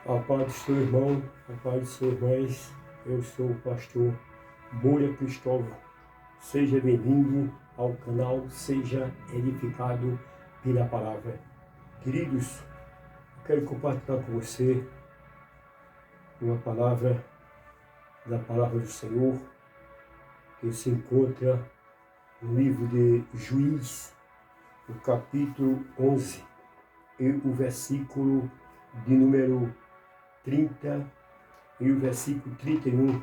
A paz do seu irmão, a paz dos seus irmãos, eu sou o pastor Moura Cristóvão. Seja bem-vindo ao canal, seja edificado pela palavra. Queridos, quero compartilhar com você uma palavra da palavra do Senhor que se encontra no livro de Juízes, no capítulo 11, e o versículo de número 30 e o versículo 31.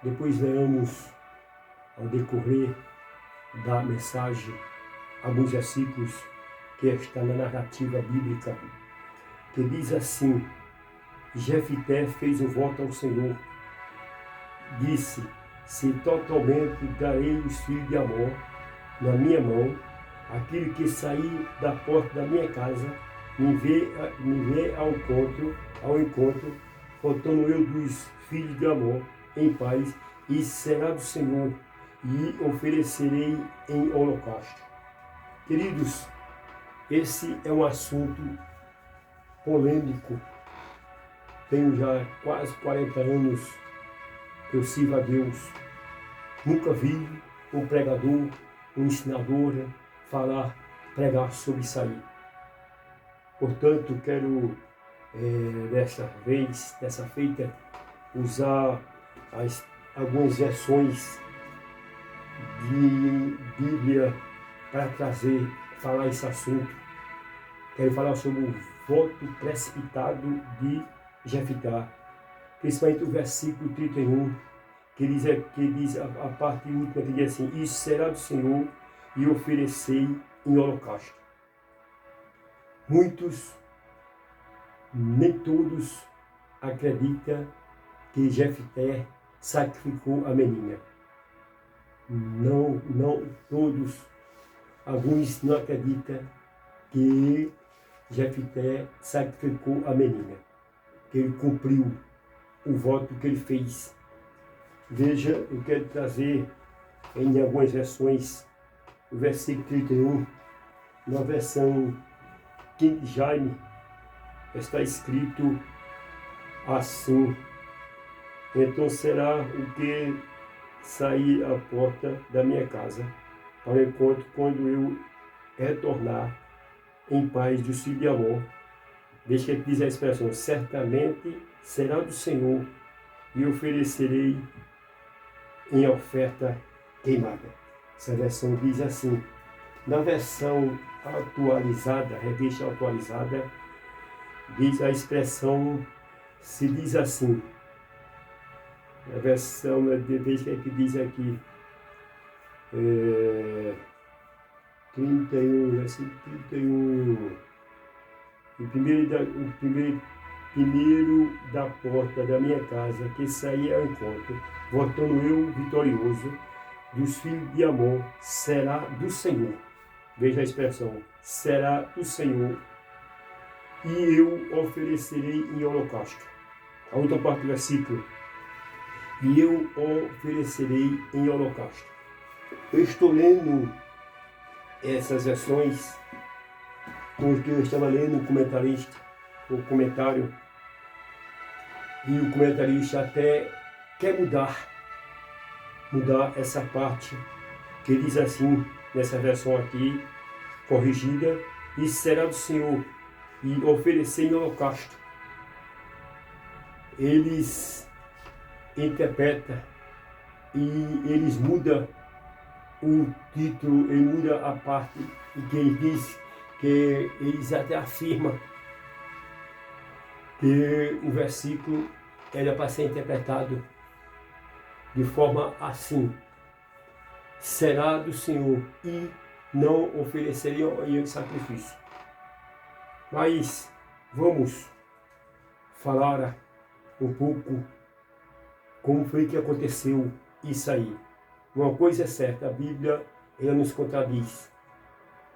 Depois veremos, ao decorrer da mensagem, alguns versículos que está na narrativa bíblica, que diz assim: Jefité fez um voto ao Senhor, disse: se totalmente darei os filhos de Amor na minha mão, aquele que sair da porta da minha casa me vê ao encontro, faltando eu dos filhos de Amor em paz, e será do Senhor, e oferecerei em holocausto. Queridos, esse é um assunto polêmico. Tenho já quase 40 anos que eu sirvo a Deus. Nunca vi um pregador, um ensinador pregar sobre isso aí. Portanto, quero dessa feita, usar algumas versões de Bíblia para falar esse assunto. Quero falar sobre o voto precipitado de Jefité, principalmente o versículo 31, que diz a parte última, que diz assim: isso será do Senhor, e oferecei em holocausto. Muitos, nem todos, acreditam que Jefité sacrificou a menina. Não todos. Alguns não acreditam que Jefité sacrificou a menina, que ele cumpriu o voto que ele fez. Veja, eu quero trazer em algumas versões o versículo 31, na versão King James, está escrito assim: então será o que sair à porta da minha casa para o encontro quando eu retornar em paz do filho de Amor. Deixa que diz a expressão: certamente será do Senhor, e oferecerei em oferta queimada. Essa versão diz assim. Na versão atualizada, revista atualizada, diz a expressão, se diz assim. A versão, veja que diz aqui, 31, versículo 31. O primeiro da porta da minha casa, que saía ao encontro, voltando eu vitorioso, dos filhos de Amor, será do Senhor. Veja a expressão: será do Senhor, e eu oferecerei em holocausto. A outra parte do versículo: e eu oferecerei em holocausto. Eu estou lendo essas versões porque eu estava lendo o comentário, e o comentarista até quer mudar essa parte, que diz assim, nessa versão aqui, corrigida: e será do Senhor, e oferecer em holocausto. Eles interpretam e eles mudam o título, ele muda a parte que ele diz, que eles até afirmam que o versículo era para ser interpretado de forma assim: será do Senhor, e não ofereceriam em sacrifício. Mas vamos falar um pouco como foi que aconteceu isso aí. Uma coisa é certa, a Bíblia ela nos contradiz.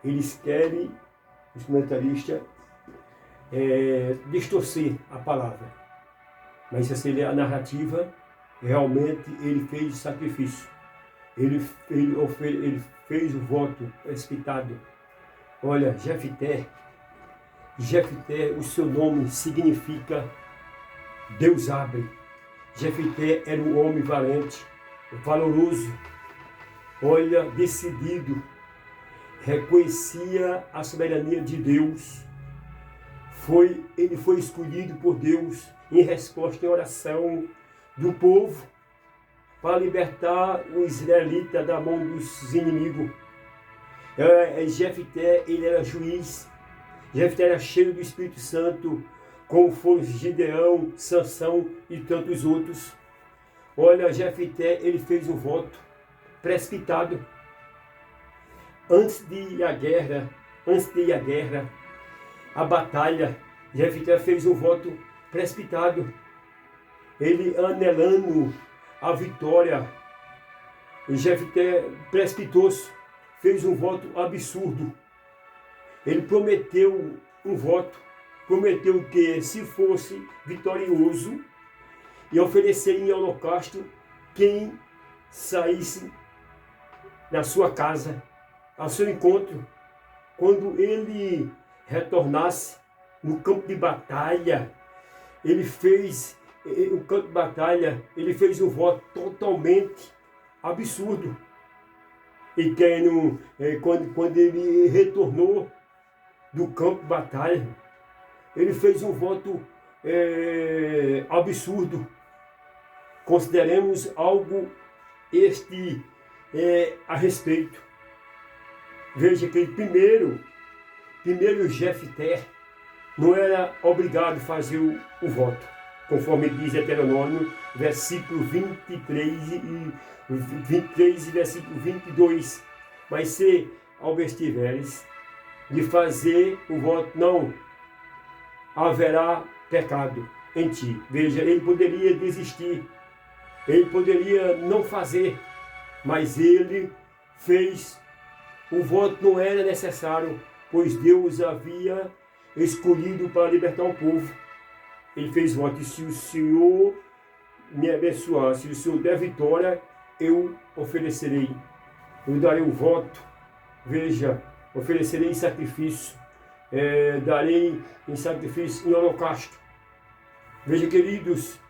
Eles querem, os comentaristas, distorcer a palavra. Mas se você ler a narrativa, realmente ele fez o sacrifício. Ele fez o voto precipitado. Olha, Jefité, o seu nome significa Deus abre. Jefté era um homem valente, valoroso, olha, decidido, reconhecia a soberania de Deus. Ele foi escolhido por Deus em resposta em oração do povo para libertar o israelita da mão dos inimigos. Jefté, ele era juiz. Jefté era cheio do Espírito Santo, como foram Gideão, Sansão e tantos outros. Olha, Jefté, ele fez um voto precipitado. Antes de ir à guerra, a batalha, Jefté fez um voto precipitado. Ele anelando a vitória, Jefté precipitou-se, fez um voto absurdo. Ele prometeu um voto, prometeu que se fosse vitorioso, e oferecer em holocausto quem saísse da sua casa ao seu encontro. Quando ele retornasse no campo de batalha, ele fez um voto totalmente absurdo. E quando ele retornou do campo de batalha, ele fez um voto absurdo. Consideremos algo a respeito. Veja que primeiro Jefté não era obrigado a fazer o voto, conforme diz Deuteronômio, versículo 23 e versículo 22. Mas se abstiveres de fazer o voto, não haverá pecado em ti. Veja, ele poderia desistir, ele poderia não fazer, mas ele fez. O voto não era necessário, pois Deus havia escolhido para libertar o povo. Ele fez voto: e se o Senhor me abençoar, se o Senhor der vitória, eu oferecerei. Eu darei o voto. Veja, oferecerei em sacrifício. Darei em sacrifício, em holocausto. Veja, queridos,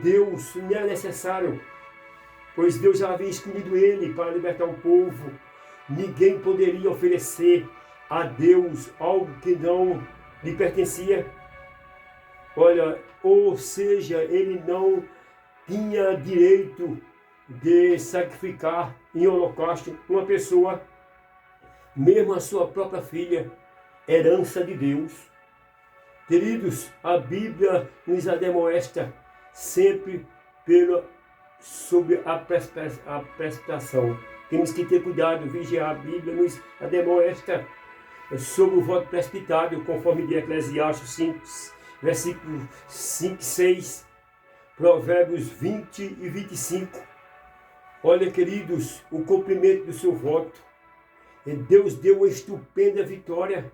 Deus não era necessário, pois Deus já havia escolhido ele para libertar o povo. Ninguém poderia oferecer a Deus algo que não lhe pertencia. Olha, ou seja, ele não tinha direito de sacrificar em holocausto uma pessoa, mesmo a sua própria filha, herança de Deus. Queridos, a Bíblia nos admoesta sempre sobre a precipitação. Temos que ter cuidado, vigiar. A Bíblia nos admoesta sobre o voto precipitado, conforme de Eclesiastes 5, versículos 5 e 6, Provérbios 20 e 25. Olha, queridos, o cumprimento do seu voto. Deus deu uma estupenda vitória.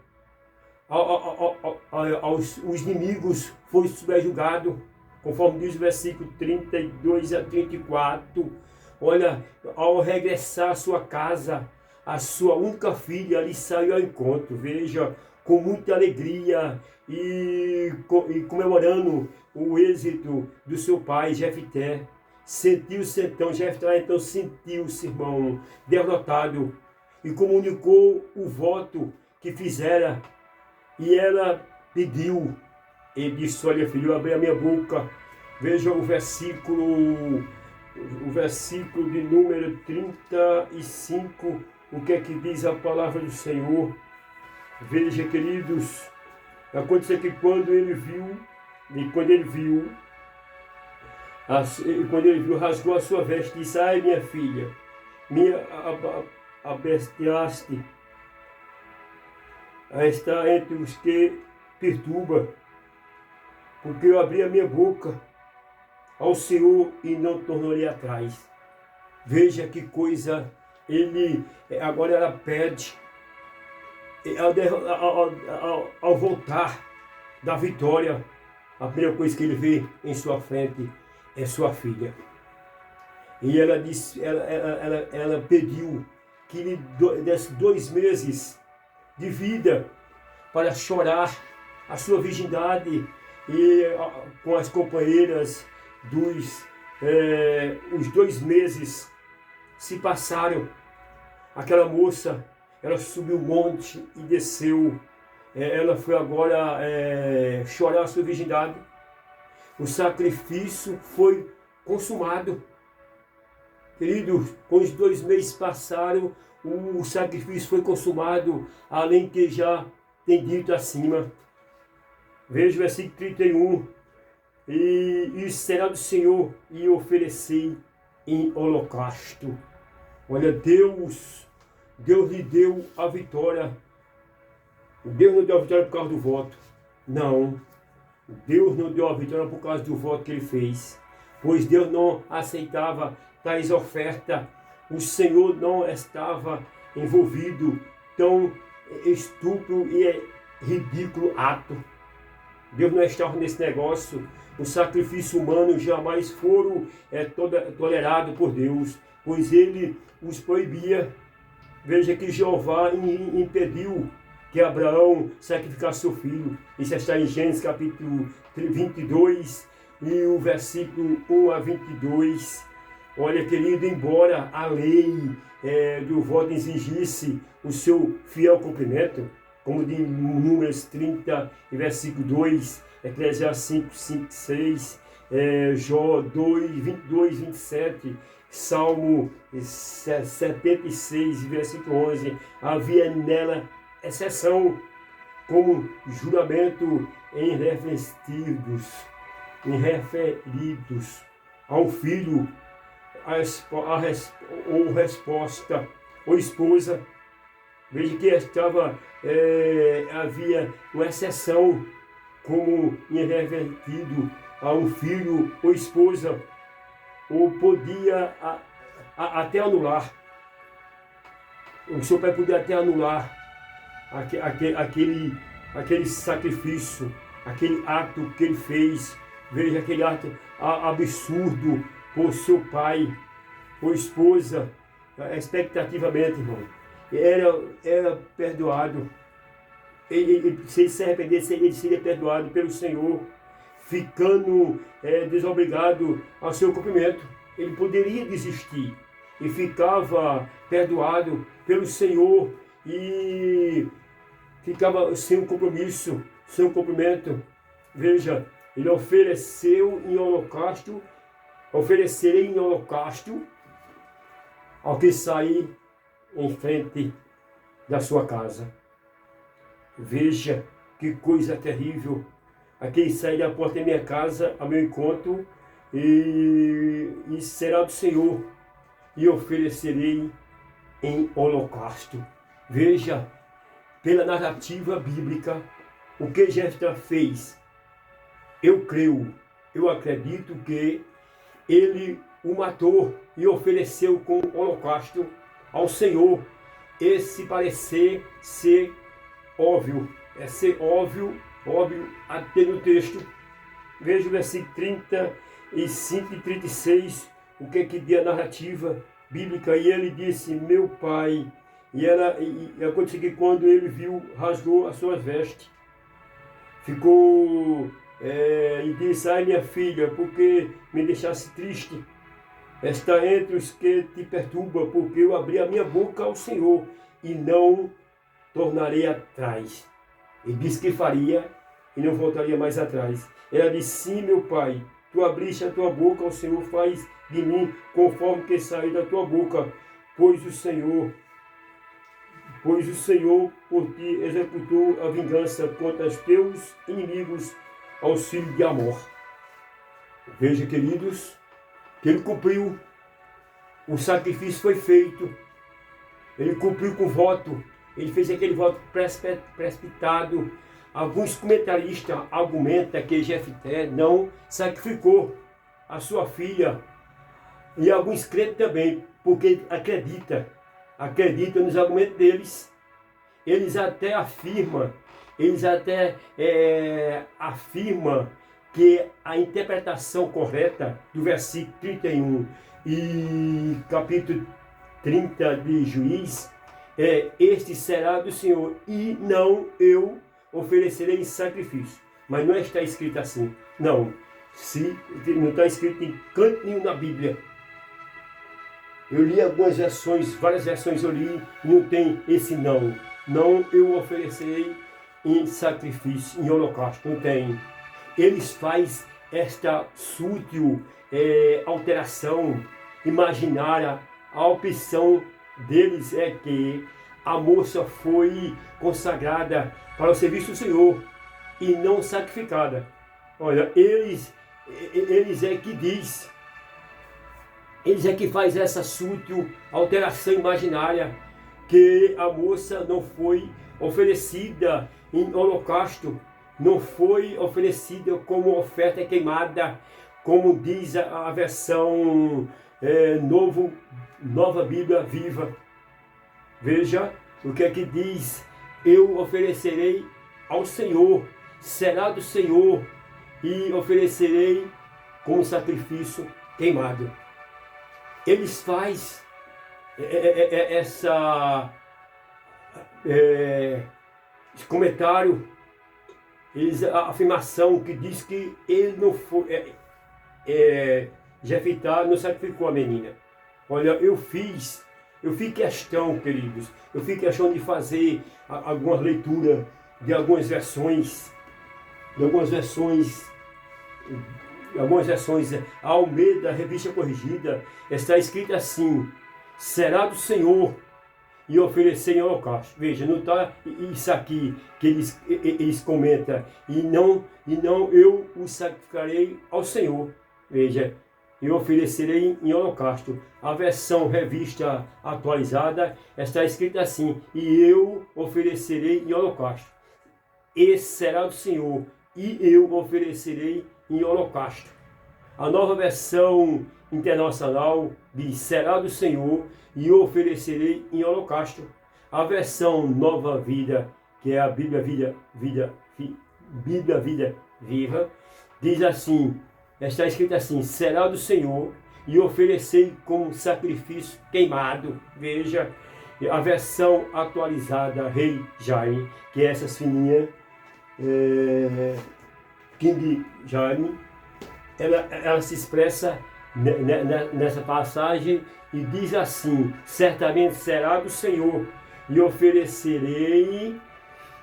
Os inimigos foram subjugados, conforme diz o versículo 32 a 34. Olha, ao regressar à sua casa, a sua única filha ali saiu ao encontro. Veja, com muita alegria e comemorando o êxito do seu pai, Jefté. Jefté sentiu-se, irmão, derrotado, e comunicou o voto que fizera. E ela pediu, ele disse: olha, filho, eu abri a minha boca. Veja o versículo de número 35, o que é que diz a palavra do Senhor. Veja, queridos, aconteceu que quando ele viu, rasgou a sua veste e disse: ai, minha filha, minha abestiaste, está entre os que perturba, porque eu abri a minha boca ao Senhor e não tornarei atrás. Veja que coisa, agora ela pede, ao voltar da vitória, a primeira coisa que ele vê em sua frente é sua filha. E ela disse, ela pediu que lhe desse 2 meses de vida para chorar a sua virgindade, e com as companheiras os 2 meses se passaram. Aquela moça, ela subiu o monte e desceu. Ela foi agora chorar a sua virgindade. O sacrifício foi consumado. Queridos, com os 2 meses passaram, o sacrifício foi consumado, além que já tem dito acima. Veja o versículo 31. E será do Senhor e oferecer em holocausto. Olha, Deus lhe deu a vitória. Deus não deu a vitória por causa do voto. Não. Deus não deu a vitória por causa do voto que ele fez. Pois Deus não aceitava tais ofertas. O Senhor não estava envolvido tão estúpido e ridículo ato. Deus não estava nesse negócio. O sacrifício humano jamais foram tolerado por Deus, pois ele os proibia. Veja que Jeová impediu que Abraão sacrificasse seu filho. Isso está em Gênesis capítulo 22 e o versículo 1 a 22. Olha, querido, embora a lei do voto exigisse o seu fiel cumprimento, como de Números 30, versículo 2, Eclesiastes 5, 6, Jó 2, 22, 27, Salmo 76, versículo 11, havia nela exceção, como juramento referidos ao filho, ou resposta, ou esposa. Veja que havia uma exceção, como irrevertido a um filho ou esposa, ou podia até anular. O seu pai podia até anular aquele sacrifício, aquele ato que ele fez. Veja aquele ato absurdo por seu pai ou esposa, expectativamente, irmão. Era perdoado. Se ele se arrependesse, ele seria perdoado pelo Senhor, ficando desobrigado ao seu cumprimento. Ele poderia desistir e ficava perdoado pelo Senhor e ficava sem um compromisso, sem um cumprimento. Veja, ele oferecerei em holocausto ao que sair em frente da sua casa. Veja que coisa terrível. Aquele sair da porta da minha casa a meu encontro e será do Senhor e oferecerei em holocausto. Veja, pela narrativa bíblica, o que Jefté fez. Eu acredito que ele o matou e ofereceu com holocausto ao Senhor. Esse parecer ser óbvio, ser óbvio até no texto. Veja o versículo 35 e 36, o que diz a narrativa bíblica. E ele disse, meu pai, e aconteceu que quando ele viu, rasgou as suas vestes, ficou e disse, ai minha filha, porque me deixasse triste? Está entre os que te perturba, porque eu abri a minha boca ao Senhor e não tornarei atrás. Ele disse que faria e não voltaria mais atrás. Ela disse, sim, meu pai, tu abriste a tua boca ao Senhor, faz de mim conforme que saiu da tua boca, pois o Senhor por ti executou a vingança contra os teus inimigos aos filhos de Amor. Veja, queridos, que ele cumpriu, o sacrifício foi feito, ele cumpriu com o voto, ele fez aquele voto precipitado. Alguns comentaristas argumentam que Jefté não sacrificou a sua filha, e alguns crentes também, porque acreditam nos argumentos deles. Eles até afirmam que a interpretação correta do versículo 31 e capítulo 30 de Juiz este será do Senhor e não eu oferecerei em sacrifício. mas não está escrito assim. Não, não está escrito em canto nenhum na Bíblia. Eu li algumas versões, várias versões eu li, e não tem esse não. Não eu oferecerei em sacrifício, em holocausto, não tem. Eles fazem esta sutil alteração imaginária. A opção deles é que a moça foi consagrada para o serviço do Senhor e não sacrificada. Olha, eles é que diz, eles é que faz essa sutil alteração imaginária, que a moça não foi oferecida em holocausto, não foi oferecida como oferta queimada, como diz a versão Nova Bíblia Viva. Veja o que é que diz: eu oferecerei ao Senhor, será do Senhor, e oferecerei como sacrifício queimado. Eles fazem esse comentário, a afirmação que diz que ele não foi, Jefité não sacrificou a menina. Olha, eu fiz questão, queridos, eu fiz questão de fazer alguma leitura de algumas versões, a Almeida, Revista Corrigida, está escrito assim: será do Senhor e oferecer em holocausto. Veja, não está isso aqui que eles comentam, e não eu o sacrificarei ao Senhor. Veja, eu oferecerei em holocausto. A versão revista atualizada está escrita assim: e eu oferecerei em holocausto. Esse será do Senhor e eu oferecerei em holocausto. A nova versão internacional diz: será do Senhor e eu oferecerei em holocausto. A versão Nova Vida, que é a Bíblia Vida Viva, diz assim, está escrito assim: será do Senhor e oferecerei como sacrifício queimado. Veja, a versão atualizada Rei Jaime, que é essas fininhas, King Jaime, ela se expressa nessa passagem e diz assim: certamente será do Senhor e oferecerei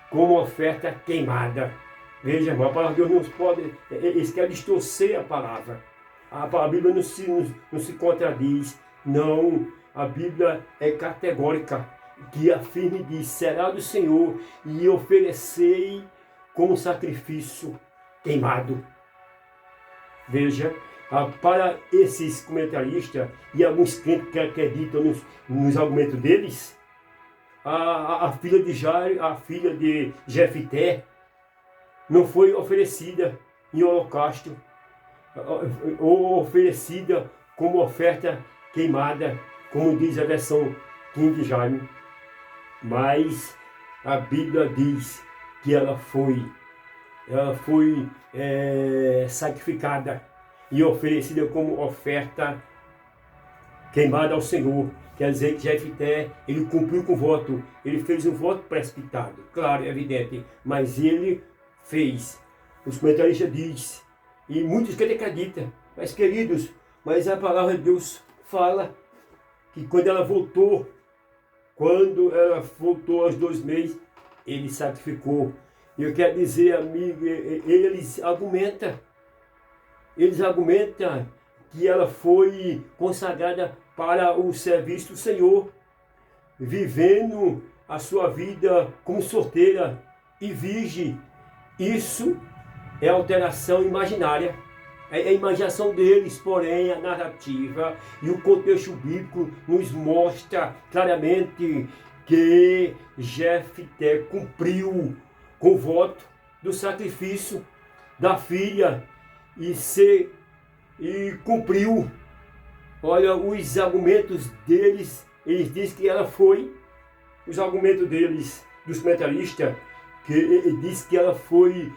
como oferta queimada. Veja, irmão, a palavra de Deus não pode, eles querem distorcer a palavra. A Bíblia não se contradiz, não, a Bíblia é categórica, que afirma e diz: será do Senhor e oferecerei como sacrifício queimado. Veja, para esses comentaristas e alguns crentes que acreditam nos argumentos deles, a filha de Jairo, a filha de Jefité, não foi oferecida em holocausto, ou oferecida como oferta queimada, como diz a versão King Jaime, mas a Bíblia diz que ela foi sacrificada e oferecida como oferta queimada ao Senhor. Quer dizer que Jefité, ele cumpriu com o voto, ele fez um voto precipitado, claro, é evidente, mas ele fez. Os comentaristas dizem, e muitos que acreditam, mas queridos, mas a palavra de Deus fala que quando ela voltou aos 2 meses, ele sacrificou. E eu quero dizer, amigo, eles argumentam que ela foi consagrada para o serviço do Senhor, vivendo a sua vida como solteira e virgem. Isso é alteração imaginária, é a imaginação deles, porém a narrativa e o contexto bíblico nos mostra claramente que Jefité cumpriu com o voto do sacrifício da filha e cumpriu. Olha, os argumentos deles, eles dizem que ela foi, os argumentos deles, dos comentaristas, que ele diz que ela foi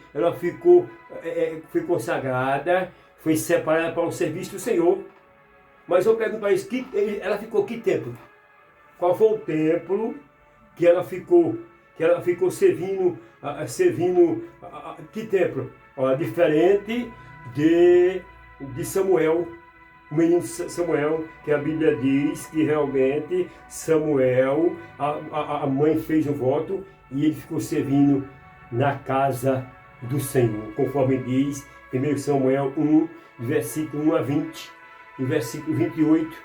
consagrada, foi separada para o serviço do Senhor. Mas eu pergunto para eles, ela ficou que tempo? Qual foi o tempo que ela ficou que ela ficou servindo que templo? Diferente de Samuel, o menino Samuel, que a Bíblia diz que realmente Samuel, a mãe fez um voto e ele ficou servindo na casa do Senhor, conforme diz 1 Samuel 1, versículo 1 a 20, e versículo 28.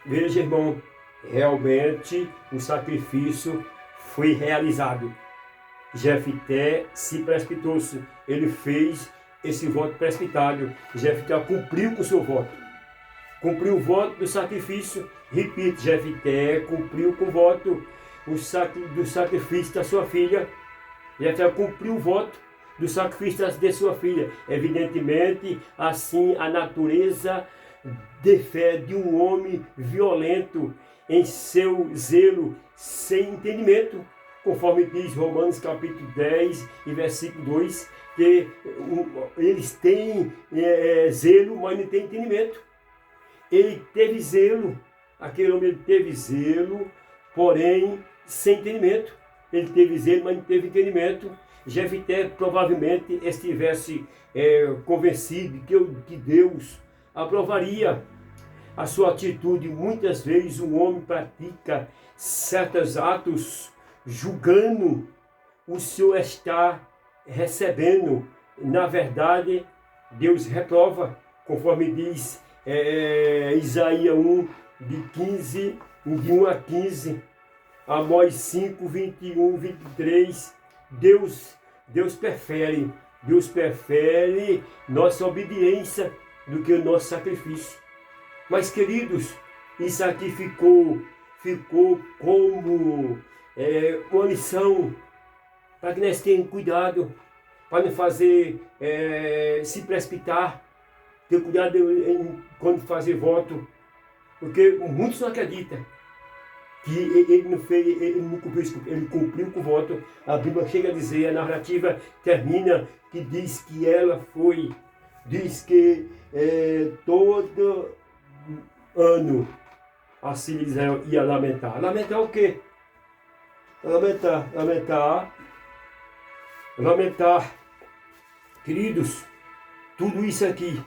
Veja, irmão, realmente o sacrifício foi realizado. Jefté se precipitou-se, ele fez esse voto precipitado. Jefté cumpriu com o seu voto, cumpriu o voto do sacrifício. Repito, Jefté cumpriu com o voto do sacrifício da sua filha. Jefté cumpriu o voto do sacrifício de sua filha. Evidentemente, assim a natureza de fé de um homem violento em seu zelo, sem entendimento, conforme diz Romanos capítulo 10 e versículo 2, que eles têm zelo, mas não têm entendimento. Ele teve zelo, aquele homem teve zelo, porém sem entendimento. Ele teve zelo, mas não teve entendimento. Jefté provavelmente estivesse convencido que Deus aprovaria a sua atitude. Muitas vezes um homem pratica certos atos julgando o Senhor está recebendo. Na verdade, Deus reprova, conforme diz Isaías 1, de 1 a 15, Amós 5, 21, 23, Deus prefere nossa obediência do que o nosso sacrifício. Mas, queridos, isso aqui ficou como uma lição para que nós tenhamos cuidado, para não fazer, se precipitar, ter cuidado quando fazer voto, porque muitos não acreditam que ele não fez, ele não cumpriu, ele cumpriu com o voto. A Bíblia chega a dizer, a narrativa termina, que diz que todo ano a filha de Israel ia lamentar. Lamentar o quê? Lamentar. Queridos, tudo isso aqui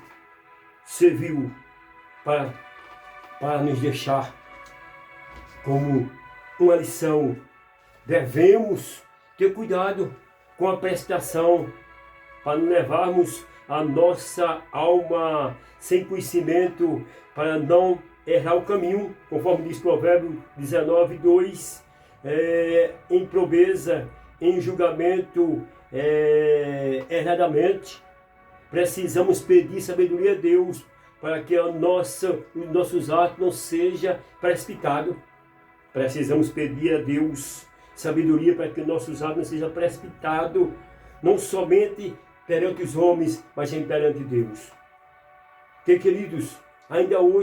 serviu para nos deixar como uma lição. Devemos ter cuidado com a prestação, para não levarmos a nossa alma sem conhecimento, para não errar o caminho, conforme diz Provérbio 19, 2, em pobreza, em julgamento erradamente. Precisamos pedir sabedoria a Deus para que os nossos atos não sejam precipitados. Precisamos pedir a Deus sabedoria para que nossos atos não sejam precipitados, não somente perante os homens, mas também perante Deus. Que, queridos, ainda hoje